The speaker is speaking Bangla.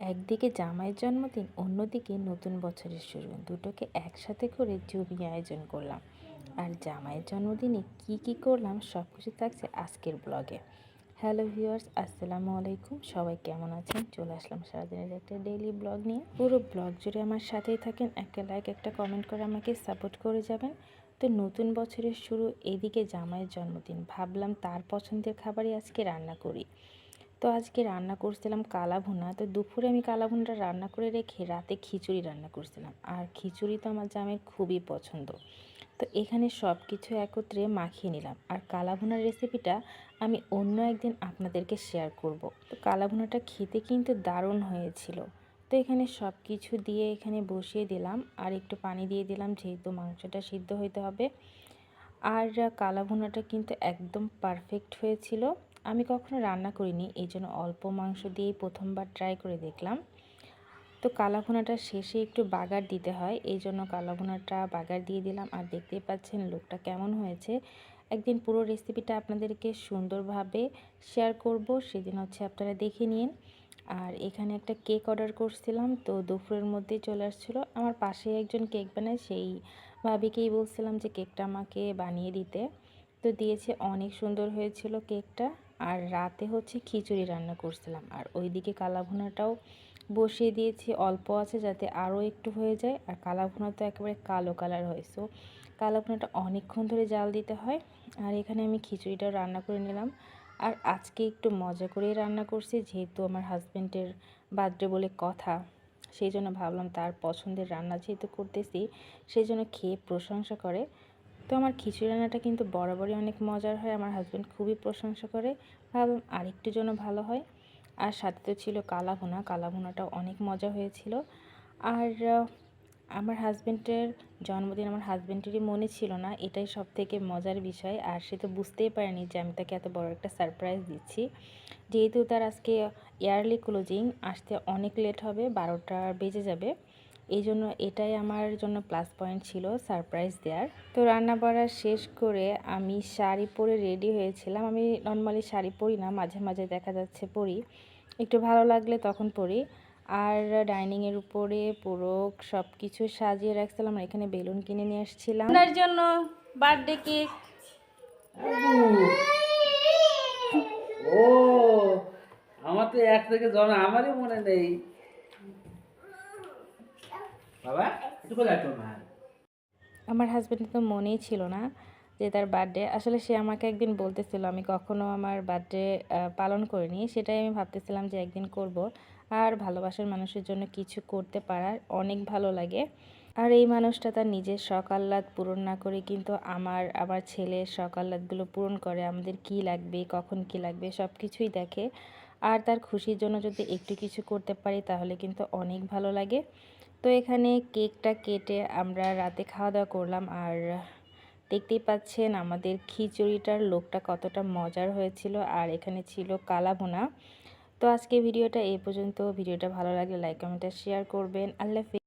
একদিকে জামাইয়ের জন্মদিন, অন্যদিকে নতুন বছরের শুরু। দুটোকে একসাথে করে জমিয়ে আয়োজন করলাম। আর জামাইয়ের জন্মদিনে কি করলাম সব কিছু থাকছে আজকের ব্লগে। হ্যালো ভিউয়ার্স, আসসালামু আলাইকুম। সবাই কেমন আছেন? চলে আসলাম সারাদিনের একটা ডেইলি ব্লগ নিয়ে। পুরো ব্লগ জুড়ে আমার সাথেই থাকেন। একটা লাইক, একটা কমেন্ট করে আমাকে সাপোর্ট করে যাবেন। তো নতুন বছরের শুরু, এদিকে জামাইয়ের জন্মদিন, ভাবলাম তার পছন্দের খাবারই আজকে রান্না করি। তো আজকে রান্না করছিলাম কালা ভুনা। তো দুপুরে আমি কালা ভুনাটা রান্না করে রেখে রাতে খিচুড়ি রান্না করছিলাম। আর খিচুড়ি তো আমার জামাইয়ের খুবই পছন্দ। তো এখানে সব কিছু একত্রে মাখিয়ে নিলাম। আর কালা ভুনার রেসিপিটা আমি অন্য একদিন আপনাদেরকে শেয়ার করব। তো কালা ভুনাটা খেতে কিন্তু দারুণ হয়েছিল। তো এখানে সব কিছু দিয়ে এখানে বসিয়ে দিলাম আর একটু পানি দিয়ে দিলাম, যেহেতু মাংসটা সিদ্ধ হইতে হবে। আর কালা ভুনাটা কিন্তু একদম পারফেক্ট হয়েছিল। আমি কখনো রান্না করিনি, এই জন্য অল্প মাংস দিয়েই প্রথমবার ট্রাই করে দেখলাম। তো কালা ভুনাটা শেষে একটু বাগার দিতে হয়, এই জন্য কালা ভুনাটা বাগার দিয়ে দিলাম। আর দেখতেই পাচ্ছেন লুকটা কেমন হয়েছে। একদিন পুরো রেসিপিটা আপনাদেরকে সুন্দরভাবে শেয়ার করব, সেদিন আপনারা দেখে নিন। আর এখানে একটা কেক অর্ডার করছিলাম, তো দুপুরের মধ্যেই চলে আসছিলো। আমার পাশে একজন কেক বানায়, সেই ভাবিকেই বলছিলাম যে কেকটা আমাকে বানিয়ে দিতে। তো দিয়েছে, অনেক সুন্দর হয়েছিল কেকটা। আর রাতে খিচুড়ি রান্না করছিলাম। আর ওইদিকে কালা ভুনাটাও বসিয়ে দিয়েছি, অল্প আছে যাতে আরও একটু হয়ে যায়। আর কালা ভুনা তো একেবারে কালো কালার হয়, সো কালা ভুনাটা অনেকক্ষণ ধরে জাল দিতে হয়। আর এখানে আমি খিচুড়িটাও রান্না করে নিলাম। আর আজকে একটু মজা করেই রান্না করছি, যেহেতু আমার হাজব্যান্ডের বার্থডে বলে কথা, সেই জন্য ভাবলাম তার পছন্দের রান্না যেহেতু করতেছি, সেই জন্য খেয়ে প্রশংসা করে। তো আমার খিচুড়ি রান্নাটা কিন্তু বরাবরই অনেক মজার হয়, আমার হাজব্যান্ড খুবই প্রশংসা করে। ভাবলাম আরেকটু যেন ভালো হয়। আর সাথে তো ছিল কালা ভুনা, কালা ভুনাটাও অনেক মজা হয়েছিল। আর আমার হাজব্যান্ডের জন্মদিন আমার হাজব্যান্ডেরই মনে ছিল না, এটাই সব থেকে মজার বিষয়। আর সে তো বুঝতেই পারেনি যে আমি তাকে এত বড় একটা সারপ্রাইজ দিচ্ছি, যেহেতু তার আজকে ইয়ারলি ক্লোজিং, আসতে অনেক লেট হবে, 12টা বেজে যাবে। এই জন্য এটাই আমার জন্য প্লাস পয়েন্ট ছিল সারপ্রাইজ দেওয়ার। তো রান্না বাড়া শেষ করে আমি শাড়ি পরে রেডি হয়েছিলাম। আমি নর্মালি শাড়ি পরি না, মাঝে মাঝে দেখা যাচ্ছে পরি, একটু ভালো লাগলে তখন পরি। আর ডাইনিংয়ের উপরে পুরো সব কিছু সাজিয়ে রাখছিলাম। আর এখানে বেলুন কিনে নিয়ে আসছিলাম আপনার জন্য বার্থডে কেক। ও আমার তো এক থেকে জন্ম আমারই মনে নেই বাবা, একটু করে রাখো না। আমার হাজব্যান্ডের তো মনেই ছিল না যে তার বার্থডে। আসলে সে আমাকে একদিন বলতেছিল, আমি কখনো আমার বার্থডে পালন করিনি, সেটাই আমি ভাবতেছিলাম যে একদিন করব। আর ভালোবাসার মানুষের জন্য কিছু করতে পারার অনেক ভালো লাগে। আর এই মানুষটা তার নিজের শখ আহ্লাদ পূরণ না করে কিন্তু আমার ছেলের শখ আহ্লাদগুলো পূরণ করে। আমাদের কি লাগবে, কখন কি লাগবে সব কিছুই দেখে। আর তার খুশির জন্য যদি একটু কিছু করতে পারি তাহলে কিন্তু অনেক ভালো লাগে। তো এখানে কেকটা কেটে আমরা রাতে খাওয়া দাওয়া করলাম। আর দেখতেই পাচ্ছেন আমাদের খিচুড়িটার লোকটা কতটা মজার হয়েছিল। আর এখানে ছিল কালা ভুনা। তো আজকে ভিডিওটা এই পর্যন্ত। ভিডিওটা ভালো লাগলে লাইক, কমেন্ট, শেয়ার করবেন। আল্লাহ হাফেজ।